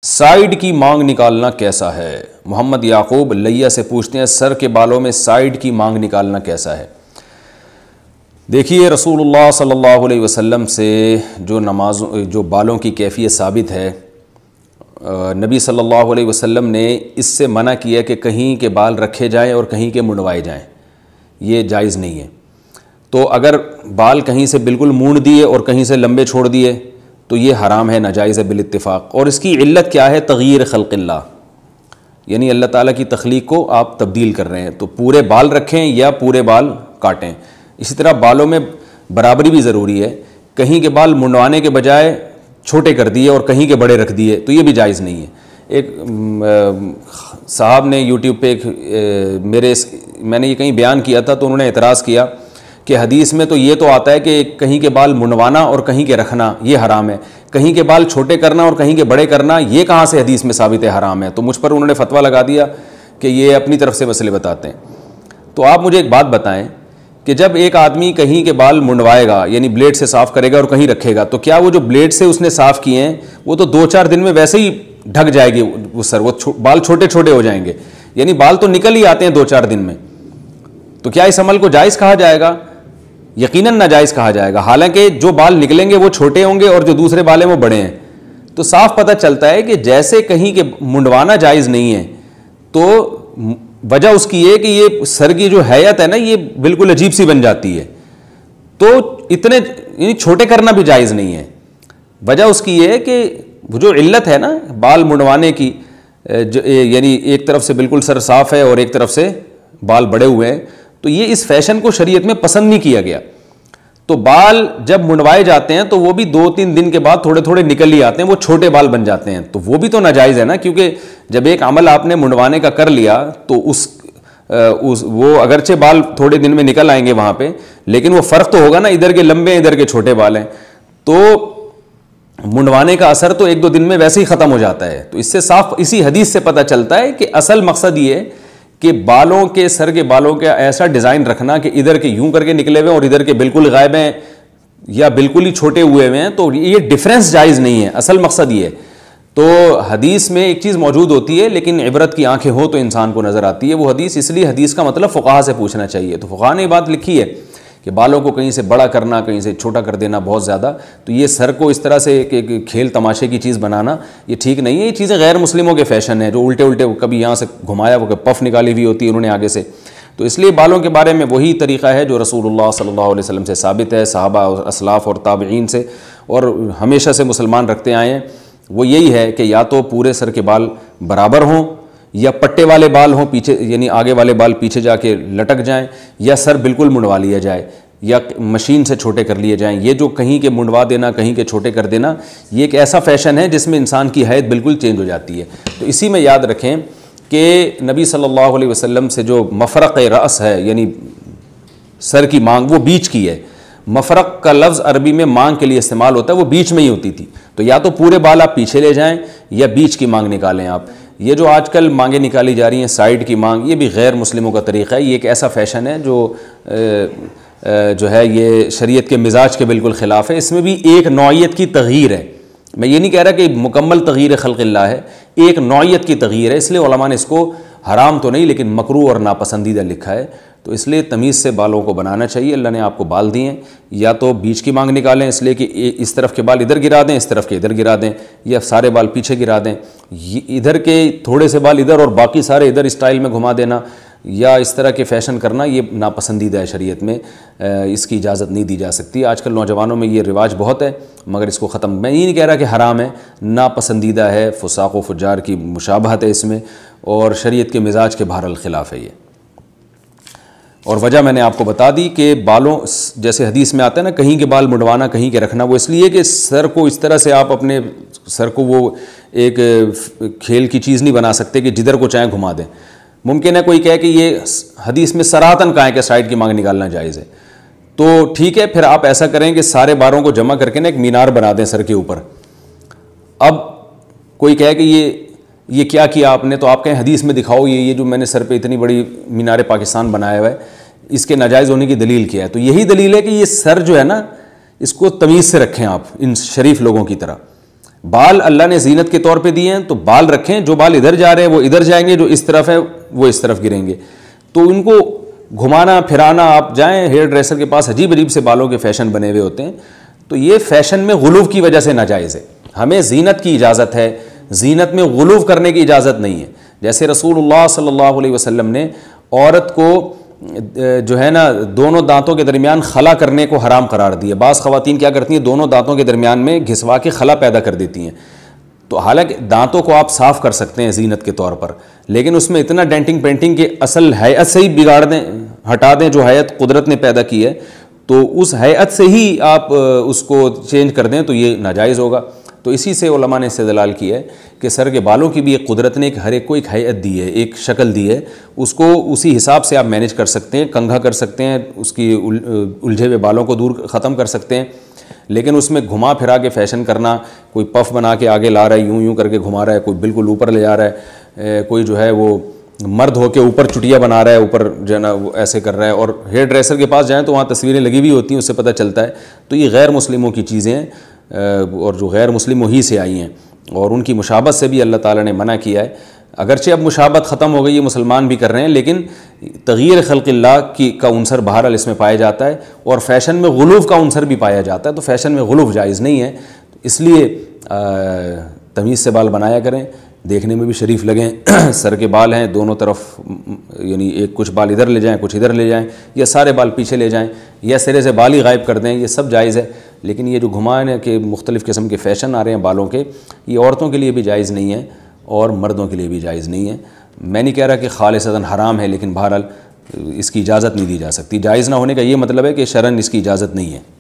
Side کی مانگ نکالنا کیسا ہے؟ محمد یعقوب لیا سے پوچھتے ہیں سر کے بالوں میں سائیڈ کی مانگ نکالنا کیسا ہے؟ دیکھیے رسول اللہ صلی اللہ علیہ وسلم سے جو بالوں کی کیفیت ثابت ہے، نبی صلی اللہ علیہ وسلم نے اس سے منع کیا کہ کہیں کے بال رکھے جائیں اور کہیں کے منڈوائے جائیں، یہ جائز نہیں ہے۔ تو اگر بال کہیں سے بالکل مونڈ دیے اور کہیں سے لمبے چھوڑ دیے تو یہ حرام ہے، ناجائز ہے بالاتفاق۔ اور اس کی علت کیا ہے؟ تغییر خلق اللہ، یعنی اللہ تعالیٰ کی تخلیق کو آپ تبدیل کر رہے ہیں، تو پورے بال رکھیں یا پورے بال کاٹیں۔ اسی طرح بالوں میں برابری بھی ضروری ہے، کہیں کے بال منڈوانے کے بجائے چھوٹے کر دیے اور کہیں کے بڑے رکھ دیے تو یہ بھی جائز نہیں ہے۔ ایک صاحب نے یوٹیوب پہ میں نے یہ کہیں بیان کیا تھا تو انہوں نے اعتراض کیا کہ حدیث میں تو یہ تو آتا ہے کہ کہیں کے بال منڈوانا اور کہیں کے رکھنا یہ حرام ہے، کہیں کے بال چھوٹے کرنا اور کہیں کے بڑے کرنا یہ کہاں سے حدیث میں ثابت ہے حرام ہے؟ تو مجھ پر انہوں نے فتویٰ لگا دیا کہ یہ اپنی طرف سے مسئلے بتاتے ہیں۔ تو آپ مجھے ایک بات بتائیں کہ جب ایک آدمی کہیں کے بال منڈوائے گا یعنی بلیڈ سے صاف کرے گا اور کہیں رکھے گا تو کیا وہ جو بلیڈ سے اس نے صاف کیے ہیں وہ تو 2-4 دن میں ویسے ہی ڈھک جائے گی وہ سر، وہ بال چھوٹے چھوٹے ہو جائیں گے، یعنی بال تو نکل ہی آتے ہیں 2-4 دن میں، تو کیا اس عمل کو جائز کہا جائے گا؟ یقیناً ناجائز کہا جائے گا، حالانکہ جو بال نکلیں گے وہ چھوٹے ہوں گے اور جو دوسرے بال ہیں وہ بڑے ہیں۔ تو صاف پتہ چلتا ہے کہ جیسے کہیں کے منڈوانا جائز نہیں ہے تو وجہ اس کی یہ کہ یہ سر کی جو حیت ہے نا یہ بالکل عجیب سی بن جاتی ہے، تو اتنے یعنی چھوٹے کرنا بھی جائز نہیں ہے۔ وجہ اس کی یہ ہے کہ وہ جو علت ہے نا بال منڈوانے کی، یعنی ایک طرف سے بالکل سر صاف ہے اور ایک طرف سے بال بڑے ہوئے ہیں، تو یہ اس فیشن کو شریعت میں پسند نہیں کیا گیا۔ تو بال جب منڈوائے جاتے ہیں تو وہ بھی 2-3 دن کے بعد تھوڑے تھوڑے نکل ہی آتے ہیں، وہ چھوٹے بال بن جاتے ہیں، تو وہ بھی تو ناجائز ہے نا، کیونکہ جب ایک عمل آپ نے منڈوانے کا کر لیا تو وہ اگرچہ بال تھوڑے دن میں نکل آئیں گے وہاں پہ، لیکن وہ فرق تو ہوگا نا، ادھر کے لمبے ادھر کے چھوٹے بال ہیں، تو منڈوانے کا اثر تو 1-2 دن میں ویسے ہی ختم ہو جاتا ہے۔ تو اس سے صاف اسی حدیث سے پتہ چلتا ہے کہ اصل مقصد یہ ہے کہ بالوں کے سر کے بالوں کا ایسا ڈیزائن رکھنا کہ ادھر کے یوں کر کے نکلے ہوئے اور ادھر کے بالکل غائب ہیں یا بالکل ہی چھوٹے ہوئے ہوئے ہیں، تو یہ ڈیفرنس جائز نہیں ہے، اصل مقصد یہ ہے۔ تو حدیث میں ایک چیز موجود ہوتی ہے لیکن عبرت کی آنکھیں ہو تو انسان کو نظر آتی ہے وہ حدیث، اس لیے حدیث کا مطلب فقہا سے پوچھنا چاہیے۔ تو فقہا نے یہ بات لکھی ہے کہ بالوں کو کہیں سے بڑا کرنا کہیں سے چھوٹا کر دینا بہت زیادہ، تو یہ سر کو اس طرح سے کھیل تماشے کی چیز بنانا یہ ٹھیک نہیں ہے۔ یہ چیزیں غیر مسلموں کے فیشن ہیں جو الٹے کبھی یہاں سے گھمایا وہ پف نکالی ہوئی ہوتی ہے انہوں نے آگے سے، تو اس لیے بالوں کے بارے میں وہی طریقہ ہے جو رسول اللہ صلی اللہ علیہ وسلم سے ثابت ہے، صحابہ اور اسلاف اور تابعین سے، اور ہمیشہ سے مسلمان رکھتے آئے ہیں، وہ یہی ہے کہ یا تو پورے سر کے بال برابر ہوں یا پٹے والے بال ہوں پیچھے، یعنی آگے والے بال پیچھے جا کے لٹک جائیں، یا سر بالکل منڈوا لیا جائے یا مشین سے چھوٹے کر لیے جائیں۔ یہ جو کہیں کے منڈوا دینا کہیں کے چھوٹے کر دینا یہ ایک ایسا فیشن ہے جس میں انسان کی حیت بالکل چینج ہو جاتی ہے۔ تو اسی میں یاد رکھیں کہ نبی صلی اللہ علیہ وسلم سے جو مفرق رأس ہے یعنی سر کی مانگ وہ بیچ کی ہے، مفرق کا لفظ عربی میں مانگ کے لیے استعمال ہوتا ہے، وہ بیچ میں ہی ہوتی تھی، تو یا تو پورے بال آپ پیچھے لے جائیں یا بیچ کی مانگ نکالیں آپ۔ یہ جو آج کل مانگیں نکالی جا رہی ہیں سائیڈ کی مانگ، یہ بھی غیر مسلموں کا طریقہ ہے، یہ ایک ایسا فیشن ہے جو ہے یہ شریعت کے مزاج کے بالکل خلاف ہے، اس میں بھی ایک نوعیت کی تغییر ہے۔ میں یہ نہیں کہہ رہا کہ مکمل تغییر خلق اللہ ہے، ایک نوعیت کی تغییر ہے، اس لیے علماء نے اس کو حرام تو نہیں لیکن مکروہ اور ناپسندیدہ لکھا ہے۔ تو اس لیے تمیز سے بالوں کو بنانا چاہیے، اللہ نے آپ کو بال دیے ہیں، یا تو بیچ کی مانگ نکالیں اس لیے کہ اس طرف کے بال ادھر گرا دیں، اس طرف کے ادھر گرا دیں، یا سارے بال پیچھے گرا دیں، ادھر کے تھوڑے سے بال ادھر اور باقی سارے ادھر اسٹائل میں گھما دینا، یا اس طرح کے فیشن کرنا یہ ناپسندیدہ ہے، شریعت میں اس کی اجازت نہیں دی جا سکتی۔ آج کل نوجوانوں میں یہ رواج بہت ہے مگر اس کو ختم، میں یہ نہیں کہہ رہا کہ حرام ہے، ناپسندیدہ ہے، فساق و فجار کی مشابہت ہے اس میں، اور شریعت کے مزاج کے بہرحال خلاف ہے یہ۔ اور وجہ میں نے آپ کو بتا دی کہ بالوں جیسے حدیث میں آتا ہے نا کہیں کے بال منڈوانا کہیں کے رکھنا، وہ اس لیے کہ سر کو اس طرح سے آپ اپنے سر کو وہ ایک کھیل کی چیز نہیں بنا سکتے کہ جدھر کو چاہیں گھما دیں۔ ممکن ہے کوئی کہے کہ یہ حدیث میں صراحتاً کہا ہے کہ سائیڈ کی مانگ نکالنا جائز ہے، تو ٹھیک ہے پھر آپ ایسا کریں کہ سارے باروں کو جمع کر کے نا ایک مینار بنا دیں سر کے اوپر۔ اب کوئی کہے کہ یہ کیا آپ نے، تو آپ کہیں حدیث میں دکھاؤ یہ جو میں نے سر پہ اتنی بڑی مینار پاکستان بنایا ہوا ہے اس کے ناجائز ہونے کی دلیل کیا ہے؟ تو یہی دلیل ہے کہ یہ سر جو ہے نا اس کو تمیز سے رکھیں آپ ان شریف لوگوں کی طرح، بال اللہ نے زینت کے طور پہ دیے ہیں تو بال رکھیں، جو بال ادھر جا رہے ہیں وہ ادھر جائیں گے، جو اس طرف ہے وہ اس طرف گریں گے. تو ان کو گھمانا پھرانا، آپ جائیں ہیئر ڈریسر کے پاس، عجیب عجیب سے بالوں کے فیشن بنے ہوئے ہوتے ہیں. تو یہ فیشن میں غلو کی وجہ سے ناجائز ہے. ہمیں زینت کی اجازت ہے، زینت میں غلو کرنے کی اجازت نہیں ہے. جیسے رسول اللہ صلی اللہ علیہ وسلم نے عورت کو جو ہے نا دونوں دانتوں کے درمیان خلا کرنے کو حرام قرار دیا. بعض خواتین کیا کرتی ہیں، دونوں دانتوں کے درمیان میں گھسوا کے خلا پیدا کر دیتی ہیں. تو حالانکہ دانتوں کو آپ صاف کر سکتے ہیں زینت کے طور پر، لیکن اس میں اتنا ڈینٹنگ پینٹنگ کے اصل ہیئت سے ہی بگاڑ دیں، ہٹا دیں جو ہیئت قدرت نے پیدا کی ہے، تو اس ہیئت سے ہی آپ اس کو چینج کر دیں تو یہ ناجائز ہوگا. تو اسی سے علماء نے استدلال کی ہے کہ سر کے بالوں کی بھی ایک قدرت نے ہر ایک کو ایک ہیئت دی ہے، ایک شکل دی ہے، اس کو اسی حساب سے آپ مینیج کر سکتے ہیں، کنگھا کر سکتے ہیں، اس کی الجھے ہوئے بالوں کو دور ختم کر سکتے ہیں. لیکن اس میں گھما پھرا کے فیشن کرنا، کوئی پف بنا کے آگے لا رہا ہے، یوں کر کے گھما رہا ہے، کوئی بالکل اوپر لے جا رہا ہے، کوئی جو ہے وہ مرد ہو کے اوپر چٹیا بنا رہا ہے، اوپر جو ہے نا وہ ایسے کر رہا ہے. اور ہیئر ڈریسر کے پاس جائیں تو وہاں تصویریں لگی ہوئی ہوتی ہیں، اس سے پتہ چلتا ہے. تو یہ غیر مسلموں کی چیزیں ہیں، اور جو غیر مسلم وہی سے آئی ہیں، اور ان کی مشابہت سے بھی اللہ تعالیٰ نے منع کیا ہے. اگرچہ اب مشابہت ختم ہو گئی، یہ مسلمان بھی کر رہے ہیں، لیکن تغییر خلق اللہ کا عنصر بہرحال اس میں پایا جاتا ہے، اور فیشن میں غلو کا عنصر بھی پایا جاتا ہے. تو فیشن میں غلو جائز نہیں ہے، اس لیے تمیز سے بال بنایا کریں، دیکھنے میں بھی شریف لگیں. سر کے بال ہیں دونوں طرف، یعنی ایک کچھ بال ادھر لے جائیں، کچھ ادھر لے جائیں، یا سارے بال پیچھے لے جائیں، یا سرے سے بال ہی غائب کر دیں، یہ سب جائز ہے. لیکن یہ جو گھمانے کے مختلف قسم کے فیشن آ رہے ہیں بالوں کے، یہ عورتوں کے لیے بھی جائز نہیں ہے اور مردوں کے لیے بھی جائز نہیں ہے. میں نہیں کہہ رہا کہ خالصتاً حرام ہے، لیکن بہرحال اس کی اجازت نہیں دی جا سکتی. جائز نہ ہونے کا یہ مطلب ہے کہ شرعاً اس کی اجازت نہیں ہے.